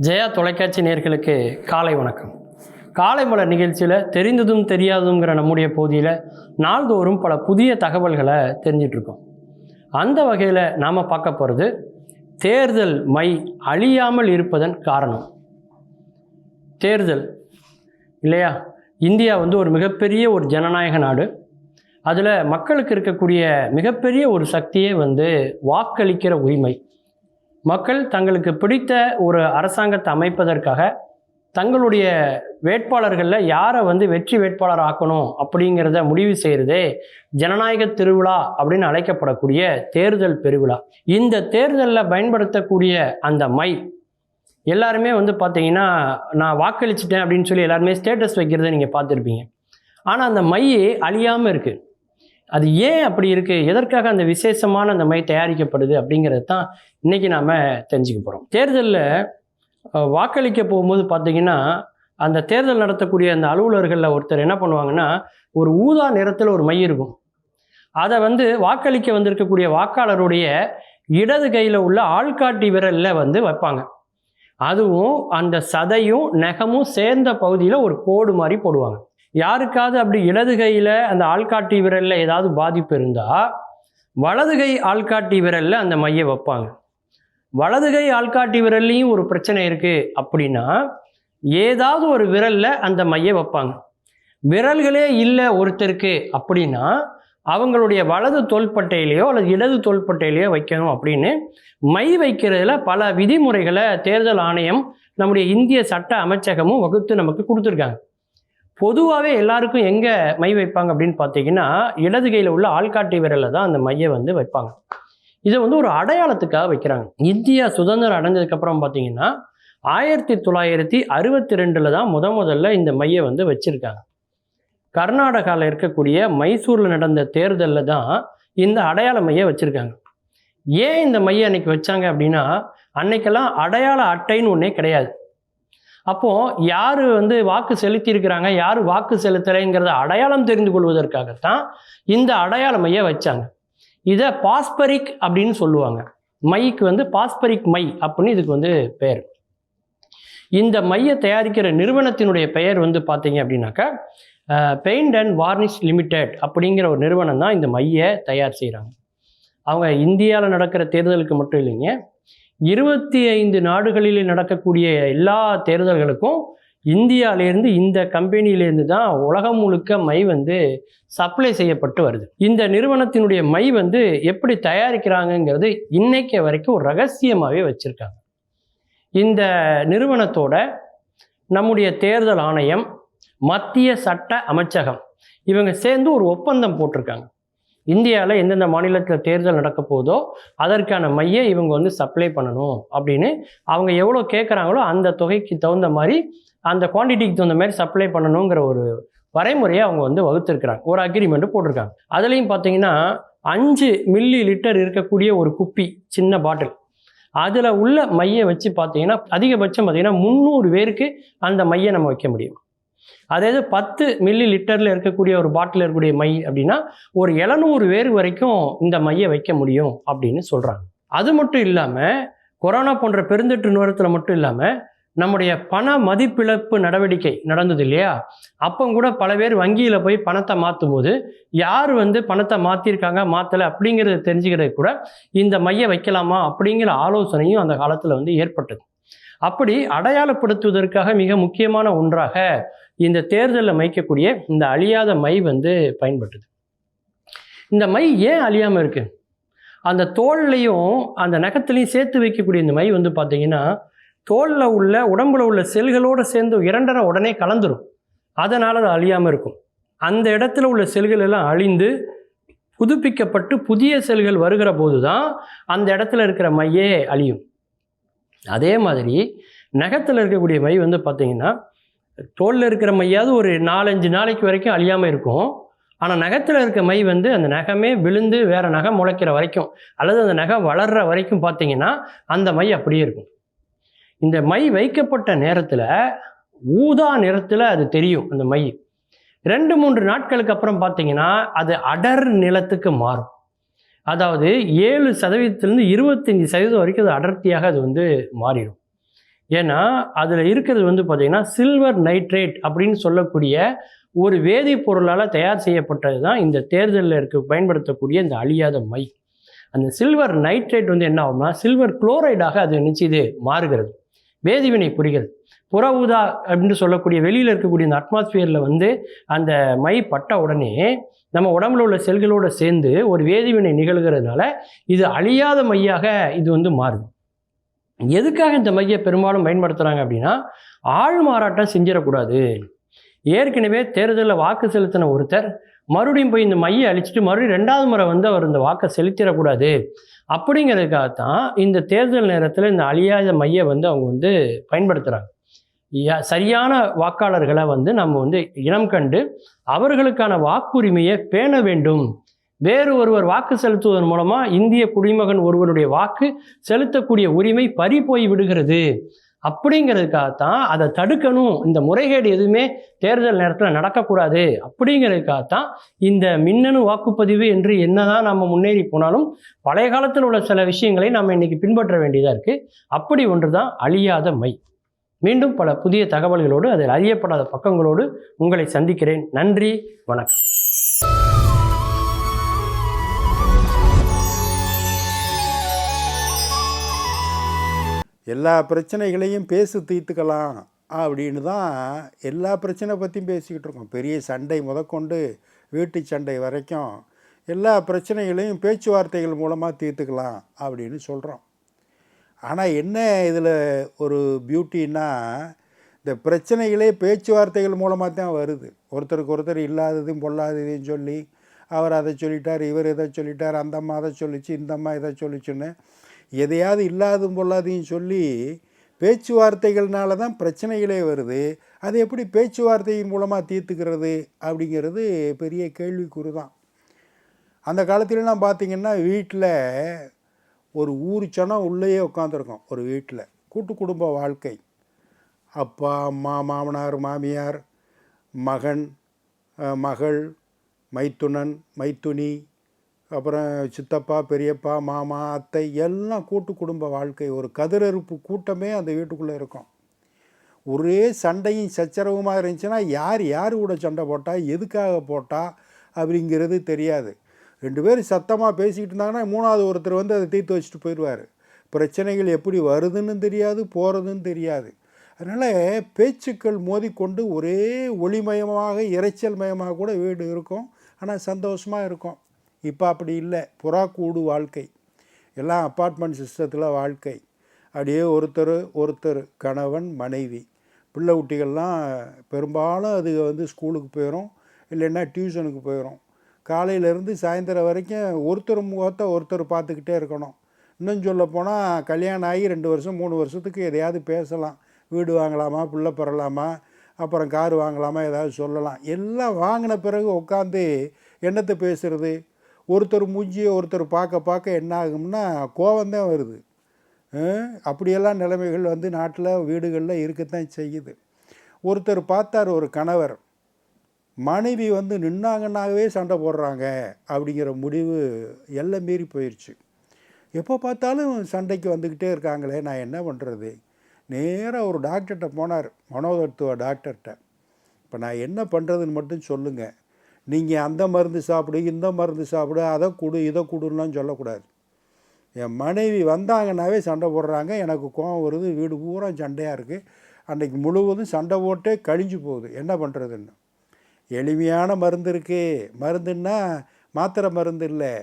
ஜெயா தொலைக்காட்சி நேயர்களுக்கு காலை வணக்கம். காலை மலர் நிகழ்ச்சியில் தெரிந்ததும் தெரியாததுங்கிற நம்முடைய பகுதியில் நாள்தோறும் பல புதிய தகவல்களை தெரிஞ்சிட்ருக்கோம். அந்த வகையில் நாம் பார்க்க போகிறது தேர்தல் மை அழியாமல் இருப்பதன் காரணம். தேர்தல் இல்லையா, இந்தியா ஒரு மிகப்பெரிய ஒரு ஜனநாயக நாடு. அதில் மக்களுக்கு இருக்கக்கூடிய மிகப்பெரிய ஒரு சக்தியே வாக்களிக்கிற உரிமை. மக்கள் தங்களுக்கு பிடித்த ஒரு அரசாங்கத்தை அமைப்பதற்காக தங்களுடைய வேட்பாளர்களில் யாரை வெற்றி வேட்பாளர் ஆக்கணும் அப்படிங்கிறத முடிவு செய்கிறதே ஜனநாயக திருவிழா அப்படின்னு அழைக்கப்படக்கூடிய தேர்தல் பெருவிழா. இந்த தேர்தலில் பயன்படுத்தக்கூடிய அந்த மை எல்லாருமே பார்த்தீங்கன்னா நான் வாக்களிச்சிட்டேன் அப்படின்னு சொல்லி எல்லாருமே ஸ்டேட்டஸ் வைக்கிறத நீங்கள் பார்த்துருப்பீங்க. ஆனால் அந்த மையே அழியாமல் இருக்குது. அது ஏன் அப்படி இருக்குது, எதற்காக அந்த விசேஷமான அந்த மை தயாரிக்கப்படுது அப்படிங்கிறது தான் இன்றைக்கி நாம் தெரிஞ்சுக்க போகிறோம். தேர்தலில் வாக்களிக்க போகும்போது பார்த்திங்கன்னா அந்த தேர்தல் நடத்தக்கூடிய அந்த அலுவலர்களில் ஒருத்தர் என்ன பண்ணுவாங்கன்னா, ஒரு ஊதா நிறத்தில் ஒரு மை இருக்கும். அதை வாக்களிக்க வந்திருக்கக்கூடிய வாக்காளருடைய இடது கையில் உள்ள ஆள்காட்டி விரலில் வைப்பாங்க. அதுவும் அந்த சதையும் நகமும் சேர்ந்த பகுதியில் ஒரு கோடு மாதிரி போடுவாங்க. யாருக்காவது அப்படி இடது கையில் அந்த ஆள்காட்டி விரலில் ஏதாவது பாதிப்பு இருந்தால் வலது கை ஆள்காட்டி விரலில் அந்த மையை வைப்பாங்க. வலது கை ஆள்காட்டி விரல்லையும் ஒரு பிரச்சனை இருக்குது அப்படின்னா ஏதாவது ஒரு விரலில் அந்த மையை வைப்பாங்க. விரல்களே இல்லை ஒருத்தருக்கு அப்படின்னா அவங்களுடைய வலது தோள்பட்டையிலையோ அல்லது இடது தோள்பட்டையிலையோ வைக்கணும் அப்படின்னு மை வைக்கிறதுல பல விதிமுறைகளை தேர்தல் ஆணையம் நம்முடைய இந்திய சட்ட அமைச்சகமும் வகுத்து நமக்கு கொடுத்துருக்காங்க. பொதுவாகவே எல்லாருக்கும் எங்கே மை வைப்பாங்க அப்படின்னு பார்த்தீங்கன்னா இடது கையில் உள்ள ஆள்காட்டி விரலில் தான் அந்த மையை வைப்பாங்க. இதை ஒரு அடையாளத்துக்காக வைக்கிறாங்க. இந்தியா சுதந்திரம் அடைஞ்சதுக்கப்புறம் பார்த்தீங்கன்னா 1962 தான் முதல்ல இந்த மையை வச்சுருக்காங்க. கர்நாடகாவில் இருக்கக்கூடிய மைசூரில் நடந்த தேர்தலில் தான் இந்த அடையாள மையை வச்சுருக்காங்க. ஏன் இந்த மையை அன்னைக்கு வச்சாங்க அப்படின்னா, அன்னைக்கெல்லாம் அடையாள அட்டைன்னு ஒன்றே கிடையாது. அப்போது யார் வாக்கு செலுத்தியிருக்கிறாங்க, யார் வாக்கு செலுத்தலைங்கிறத அடையாளம் தெரிந்து கொள்வதற்காகத்தான் இந்த அடையாள மையை வச்சாங்க. இதை பாஸ்பரிக் அப்படின்னு சொல்லுவாங்க. மைக்கு பாஸ்பரிக் மை அப்படின்னு இதுக்கு பெயர். இந்த மையை தயாரிக்கிற நிறுவனத்தினுடைய பெயர் பார்த்தீங்க அப்படின்னாக்கா பெயிண்ட் அண்ட் வார்னிஷ் லிமிடெட் அப்படிங்கிற ஒரு நிறுவனம் தான் இந்த மையை தயார் செய்கிறாங்க. அவங்க இந்தியாவில் நடக்கிற தேர்தலுக்கு மட்டும் இல்லைங்க, 25 நாடுகளில் நடக்கக்கூடிய எல்லா தேர்தல்களுக்கும் இந்தியாவிலேருந்து இந்த கம்பெனியிலேருந்து தான் உலகம் முழுக்க மை சப்ளை செய்யப்பட்டு வருது. இந்த நிறுவனத்தினுடைய மை எப்படி தயாரிக்கிறாங்கங்கிறது இன்னைக்கு வரைக்கும் ஒரு ரகசியமாகவே வச்சுருக்காங்க. இந்த நிறுவனத்தோட நம்முடைய தேர்தல் ஆணையம், மத்திய சட்ட அமைச்சகம் இவங்க சேர்ந்து ஒரு ஒப்பந்தம் போட்டிருக்காங்க. இந்தியாவில் எந்தெந்த மாநிலத்தில் தேர்தல் நடக்க போதோ அதற்கான மையை இவங்க சப்ளை பண்ணணும் அப்படின்னு அவங்க எவ்வளோ கேட்குறாங்களோ அந்த தொகைக்கு தகுந்த மாதிரி அந்த குவான்டிட்டிக்கு தகுந்த மாதிரி சப்ளை பண்ணணுங்கிற ஒரு வரைமுறையை அவங்க வகுத்துருக்குறாங்க. ஒரு அக்ரிமெண்ட்டு போட்டிருக்காங்க. அதுலேயும் பார்த்தீங்கன்னா 5 மில்லி லிட்டர் இருக்கக்கூடிய ஒரு குப்பி, சின்ன பாட்டில், அதில் உள்ள மையை வச்சு பார்த்தீங்கன்னா அதிகபட்சம் பார்த்தீங்கன்னா 300 பேருக்கு அந்த மையை நம்ம வைக்க முடியும். அதாவது 10 மில்லி லிட்டரில் இருக்கக்கூடிய ஒரு பாட்டில் இருக்கக்கூடிய மை அப்படின்னா ஒரு 700 பேர் வரைக்கும் இந்த மையை வைக்க முடியும் அப்படின்னு சொல்கிறாங்க. அது மட்டும் இல்லாமல் கொரோனா போன்ற பெருந்தொற்று நேரத்தில் மட்டும் இல்லாமல் நம்முடைய பண மதிப்பிழப்பு நடவடிக்கை நடந்தது இல்லையா, அப்போ கூட பல பேர் வங்கியில் போய் பணத்தை மாற்றும் போது யார் பணத்தை மாற்றிருக்காங்க மாற்றலை அப்படிங்கிறத தெரிஞ்சுக்கிறது கூட இந்த மையை வைக்கலாமா அப்படிங்கிற ஆலோசனையும் அந்த காலத்தில் ஏற்பட்டது. அப்படி அடையாளப்படுத்துவதற்காக மிக முக்கியமான ஒன்றாக இந்த தேர்தலில் மைக்கக்கூடிய இந்த அழியாத மை பயன்பட்டது. இந்த மை ஏன் அழியாமல் இருக்கு, அந்த தோல்லையும் அந்த நகத்துலையும் சேர்த்து வைக்கக்கூடிய இந்த மை பார்த்தீங்கன்னா தோலில் உள்ள உடம்புல உள்ள செல்களோடு சேர்ந்து 2.5 உடனே கலந்துரும். அதனால் அது அழியாமல் இருக்கும். அந்த இடத்துல உள்ள செல்கள் எல்லாம் அழிந்து புதுப்பிக்கப்பட்டு புதிய செல்கள் வருகிற போது தான் அந்த இடத்துல இருக்கிற மையே அழியும். அதே மாதிரி நகத்தில் இருக்கக்கூடிய மை பார்த்தீங்கன்னா தோலில் இருக்கிற மையாவது ஒரு 4-5 நாளைக்கு வரைக்கும் அழியாமல் இருக்கும். ஆனால் நகத்தில் இருக்க மை அந்த நகமே விழுந்து வேறு நகம் முளைக்கிற வரைக்கும் அல்லது அந்த நகம் வளர்கிற வரைக்கும் பார்த்தீங்கன்னா அந்த மை அப்படியே இருக்கும். இந்த மை வைக்கப்பட்ட நேரத்தில் ஊதா நிறத்தில் அது தெரியும். அந்த மை 2-3 நாட்களுக்கு அப்புறம் பார்த்தீங்கன்னா அது அடர் நிலத்துக்கு மாறும். அதாவது 7% 25% வரைக்கும் அது அடர்த்தியாக அது மாறிடும். ஏன்னா அதில் இருக்கிறது வந்து பார்த்திங்கன்னா சில்வர் நைட்ரேட் அப்படின்னு சொல்லக்கூடிய ஒரு வேதிப்பொருளால் தயார் செய்யப்பட்டது தான் இந்த தேர்தலில் பயன்படுத்தக்கூடிய இந்த அழியாத மை. அந்த சில்வர் நைட்ரேட் வந்து என்ன ஆகும்னா சில்வர் குளோரைடாக அது நிச்சயது மாறுகிறது, வேதிவினை புரிகிறது. புற ஊதா அப்படின்னு சொல்லக்கூடிய வெளியில் இருக்கக்கூடிய இந்த அட்மாஸ்பியரில் வந்து அந்த மை பட்ட உடனே நம்ம உடம்புல உள்ள செல்களோடு சேர்ந்து ஒரு வேதிவினை நிகழ்கிறதுனால இது அழியாத மையாக இது வந்து மாறுது. எதுக்காக இந்த மையை பெரும்பாலும் பயன்படுத்துகிறாங்க அப்படின்னா ஆள் மாறாட்டம் செஞ்சிடக்கூடாது. ஏற்கனவே தேர்தலில் வாக்கு செலுத்தின ஒருத்தர் மறுபடியும் போய் இந்த மையை அழிச்சிட்டு மறுபடியும் 2வது முறை வந்து அவர் இந்த வாக்கை செலுத்திடக்கூடாது அப்படிங்கிறதுக்காகத்தான் இந்த தேர்தல் நேரத்தில் இந்த அழியாத மையை வந்து அவங்க வந்து பயன்படுத்துகிறாங்க. சரியான வாக்காளர்களை வந்து நம்ம வந்து இனம் கண்டு அவர்களுக்கான வாக்குரிமையை பேண வேண்டும். வேறு ஒருவர் வாக்கு செலுத்துவதன் மூலமாக இந்திய குடிமகன் ஒருவருடைய வாக்கு செலுத்தக்கூடிய உரிமை பறி போய் விடுகிறது. அப்படிங்கிறதுக்காகத்தான் அதை தடுக்கணும், இந்த முறைகேடு எதுவுமே தேர்தல் நேரத்தில் நடக்கக்கூடாது அப்படிங்கிறதுக்காகத்தான் இந்த மின்னணு வாக்குப்பதிவு என்று என்னதான் நம்ம முன்னேறி போனாலும் பழைய காலத்தில் உள்ள சில விஷயங்களை நம்ம இன்னைக்கு பின்பற்ற வேண்டியதாக இருக்குது. அப்படி ஒன்று தான் அழியாத மை. மீண்டும் பல புதிய தகவல்களோடு, அதில் அறியப்படாத பக்கங்களோடு உங்களை சந்திக்கிறேன். நன்றி, வணக்கம். எல்லா பிரச்சனைகளையும் பேசி தீர்த்துக்கலாம் அப்படின்னு தான் எல்லா பிரச்சனை பற்றியும் பேசிக்கிட்டு இருக்கோம். பெரிய சண்டை முதற்கொண்டு வீட்டு சண்டை வரைக்கும் எல்லா பிரச்சனைகளையும் பேச்சுவார்த்தைகள் மூலமாக தீர்த்துக்கலாம் அப்படின்னு சொல்கிறோம். ஆனால் என்ன இதில் ஒரு பியூட்டின்னா, இந்த பிரச்சனைகளே பேச்சுவார்த்தைகள் மூலமாக தான் வருது. ஒருத்தருக்கு ஒருத்தர் இல்லாததையும் பொல்லாததையும் சொல்லி அவர் அதை சொல்லிட்டார், இவர் இதை சொல்லிட்டார், அந்த அம்மா அதை சொல்லிச்சு, இந்த அம்மா இதை சொல்லிச்சுன்னு எதையாவது இல்லாதும் பொல்லாதையும் சொல்லி பேச்சுவார்த்தைகள்னால தான் பிரச்சனைகளே வருது. அது எப்படி பேச்சுவார்த்தையின் மூலமாக தீர்த்துக்கிறது அப்படிங்கிறது பெரிய கேள்விக்குறி தான். அந்த காலத்துலலாம் பார்த்திங்கன்னா வீட்டில் ஒரு ஊர் சனம் உள்ளேயே உட்காந்துருக்கோம். ஒரு வீட்டில் கூட்டு குடும்ப வாழ்க்கை, அப்பா அம்மா மாமனார் மாமியார் மகன் மகள் மைத்துனன் மைத்துனி அப்புறம் சித்தப்பா பெரியப்பா மாமா அத்தை எல்லாம் கூட்டு குடும்ப வாழ்க்கை. ஒரு கதிரறுப்பு கூட்டமே அந்த வீட்டுக்குள்ளே இருக்கும். ஒரே சண்டையும் சச்சரவுமாக இருந்துச்சுன்னா யார் யார் கூட சண்டை போட்டால் எதுக்காக போட்டால் அப்படிங்கிறது தெரியாது. 2 பேரும் சத்தமாக பேசிக்கிட்டு இருந்தாங்கன்னா 3வது ஒருத்தர் வந்து அதை தீர்த்து வச்சுட்டு போயிடுவார். பிரச்சனைகள் எப்படி வருதுன்னு தெரியாது, போகிறதுன்னு தெரியாது. அதனால் பேச்சுக்கள் மோதிக்கொண்டு ஒரே ஒளிமயமாக இறைச்சல் மயமாக கூட வீடு இருக்கும், ஆனால் சந்தோஷமாக இருக்கும். இப்போ அப்படி இல்லை. புறாக்கூடு வாழ்க்கை, எல்லாம் அப்பார்ட்மெண்ட் சிஸ்டத்தில் வாழ்க்கை. அப்படியே ஒருத்தர் கணவன் மனைவி பிள்ளை குட்டிகள்லாம் பெரும்பாலும் அது வந்து ஸ்கூலுக்கு போயிடும், இல்லைன்னா டியூஷனுக்கு போயிடும். காலையிலேருந்து சாயந்தரம் வரைக்கும் ஒருத்தர் முகத்தை ஒருத்தர் பார்த்துக்கிட்டே இருக்கணும். இன்னும் சொல்ல போனால் கல்யாணம் ஆகி 2 வருஷம் 3 வருஷத்துக்கு எதையாவது பேசலாம். வீடு வாங்கலாமா, பிள்ளை பெறலாமா, அப்புறம் கார் வாங்கலாமா, ஏதாவது சொல்லலாம். எல்லாம் வாங்கின பிறகு உட்காந்து என்னத்தை பேசுகிறது? ஒருத்தர் மூஞ்சியை ஒருத்தர் பார்க்க என்ன ஆகும்னா கோபந்தான் வருது. அப்படியெல்லாம் நிலைமைகள் வந்து நாட்டில் வீடுகளில் இருக்கத்தான் செய்யுது. ஒருத்தர் பார்த்தார், ஒரு கணவர் மனைவி வந்து நின்னாங்கன்னாகவே சண்டை போடுறாங்க அப்படிங்கிற முடிவு எல்லாம் மீறி போயிடுச்சு. எப்போ பார்த்தாலும் சண்டைக்கு வந்துக்கிட்டே இருக்காங்களே, நான் என்ன பண்ணுறது? நேராக ஒரு டாக்டர்கிட்ட போனார், மனோதத்துவ டாக்டர்கிட்ட. இப்போ நான் என்ன பண்ணுறதுன்னு மட்டும் சொல்லுங்கள். நீங்கள் அந்த மருந்து சாப்பிடு, இந்த மருந்து சாப்பிடு, அதை கொடு இதை கொடுலாம் சொல்லக்கூடாது. என் மனைவி வந்தாங்கன்னாவே சண்டை போடுறாங்க, எனக்கு கோபம் வருது, வீடு பூரா சண்டையாக இருக்குது, அன்றைக்கு முழுவதும் சண்டை போட்டே கழிஞ்சு போகுது, என்ன பண்ணுறதுன்னு. எளிமையான மருந்து இருக்குது. மருந்துன்னா மாத்திரை மருந்து இல்லை,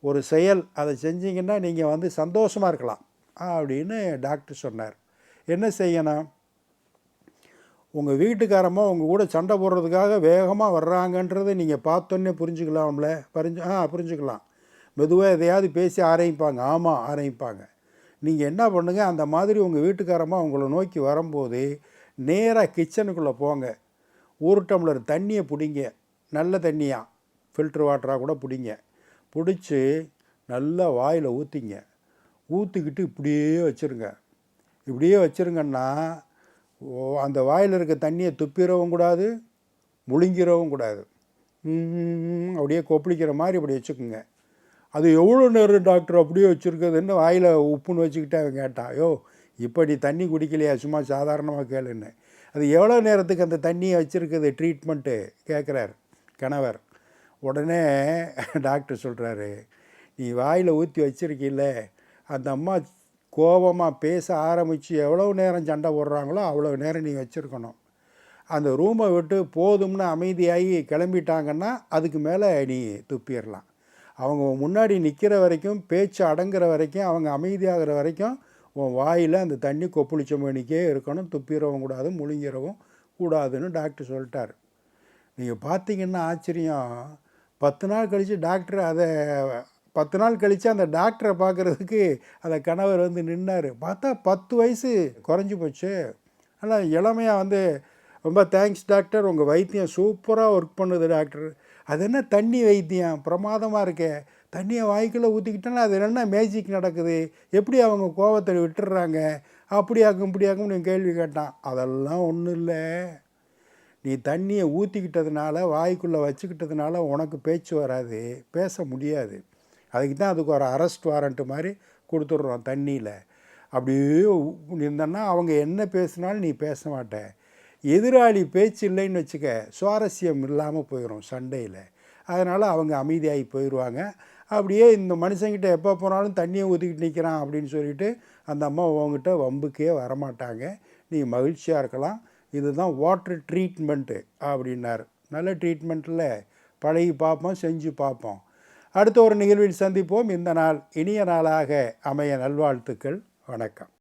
ஒரு செயல். அதை செஞ்சிங்கன்னா நீங்கள் வந்து சந்தோஷமாக இருக்கலாம் அப்படின்னு டாக்டர் சொன்னார். என்ன செய்யணும்? உங்கள் வீட்டுக்காரம்மா உங்கள் கூட சண்டை போடுறதுக்காக வேகமாக வர்றாங்கன்றதை நீங்கள் பார்த்தோன்னே புரிஞ்சுக்கலாம்ல? புரிஞ்சுக்கலாம். மெதுவாக எதையாவது பேசி ஆரம்பிப்பாங்க. ஆமாம், ஆரம்பிப்பாங்க. நீங்கள் என்ன பண்ணுங்கள், அந்த மாதிரி உங்கள் வீட்டுக்காரம்மா உங்களை நோக்கி வரும்போது நேராக கிச்சனுக்குள்ளே போங்க. 1 டம்ளர் தண்ணியை பிடிங்க, நல்ல தண்ணியாக, ஃபில்ட்ரு வாட்டராக கூட பிடிங்க. பிடிச்சி நல்லா வாயில் ஊற்றிங்க. ஊற்றிக்கிட்டு இப்படியே வச்சுருங்க. இப்படியே வச்சுருங்கன்னா அந்த வாயில் இருக்க தண்ணியை துப்பிடவும் கூடாது, முழுங்கிடவும் கூடாது. அப்படியே கொப்பளிக்கிற மாதிரி இப்படி வச்சுக்கோங்க. அது எவ்வளோ நேரம் டாக்டர் அப்படியே வச்சுருக்குதுன்னு வாயில் உப்புன்னு வச்சுக்கிட்டு அவன் கேட்டான். ஐயோ இப்போ நீ தண்ணி குடிக்கலையா, சும்மா சாதாரணமாக கேளுன்னு. அது எவ்வளோ நேரத்துக்கு அந்த தண்ணியை வச்சுருக்குது ட்ரீட்மெண்ட்டு கேட்குறார் கணவர். உடனே டாக்டர் சொல்கிறாரு, நீ வாயில் ஊற்றி வச்சுருக்கில்ல, அந்த அம்மா கோபமாக பேச ஆரம்பித்து எவ்வளோ நேரம் சண்டை போடுறாங்களோ அவ்வளோ நேரம் நீ வச்சுருக்கணும். அந்த ரூமை விட்டு போதும்னு அமைதியாகி கிளம்பிட்டாங்கன்னா அதுக்கு மேலே நீ துப்பிடலாம். அவங்க முன்னாடி நிற்கிற வரைக்கும், பேச்சு அடங்குற வரைக்கும், அவங்க அமைதியாகிற வரைக்கும் உன் வாயில் அந்த தண்ணி கொப்பளிச்ச மணிக்கே இருக்கணும். துப்பிடவும் கூடாது, முழுங்கிடவும் கூடாதுன்னு டாக்டர் சொல்லிட்டார். நீங்கள் பார்த்தீங்கன்னா ஆச்சரியம், 10 நாள் கழித்து டாக்டர் 10 நாள் கழித்து அந்த டாக்டரை பார்க்குறதுக்கு அந்த கணவர் வந்து நின்னார். பார்த்தா 10 வயசு குறைஞ்சி போச்சு. ஆனால் இளமையாக ரொம்ப தேங்க்ஸ் டாக்டர், உங்கள் வைத்தியம் சூப்பராக ஒர்க் பண்ணுது டாக்டர். அது என்ன தண்ணி வைத்தியம் பிரமாதமாக இருக்கே, தண்ணியை வாய்க்குள்ளே ஊற்றிக்கிட்டோன்னா அது என்ன மேஜிக் நடக்குது, எப்படி அவங்க கோபத்தை விட்டுடுறாங்க, அப்படியாக்கும் இப்படியாக்கும் நீ கேள்வி கேட்டான். அதெல்லாம் ஒன்றும் இல்லை, நீ தண்ணியை ஊற்றிக்கிட்டதுனால, வாய்க்குள்ளே வச்சுக்கிட்டதுனால உனக்கு பேச்சு வராது, பேச முடியாது. அதுக்கு தான் அதுக்கு ஒரு அரெஸ்ட் வாரண்ட்டு மாதிரி கொடுத்துட்றோம் தண்ணியில். அப்படியே இருந்தன்னா அவங்க என்ன பேசினாலும் நீ பேச மாட்ட. எதிராளி பேச்சு இல்லைன்னு வச்சுக்க, சுவாரஸ்யம் இல்லாமல் போயிடும் சண்டையில். அதனால் அவங்க அமைதியாகி போயிடுவாங்க. அப்படியே இந்த மனுஷங்கிட்ட எப்போ போனாலும் தண்ணியை ஊற்றிக்கிட்டு நிற்கிறான் அப்படின்னு சொல்லிட்டு அந்த அம்மா உங்ககிட்ட வம்புக்கே வரமாட்டாங்க. நீ மகிழ்ச்சியாக இருக்கலாம். இதுதான் வாட்டர் ட்ரீட்மெண்ட்டு அப்படின்னார். நல்ல ட்ரீட்மெண்ட்டில் பழகி பார்ப்போம், செஞ்சு பார்ப்போம். அடுத்த ஒரு நிகழ்வில் சந்திப்போம். இந்த நாள் இனிய நாளாக அமைய நல்வாழ்த்துக்கள். வணக்கம்.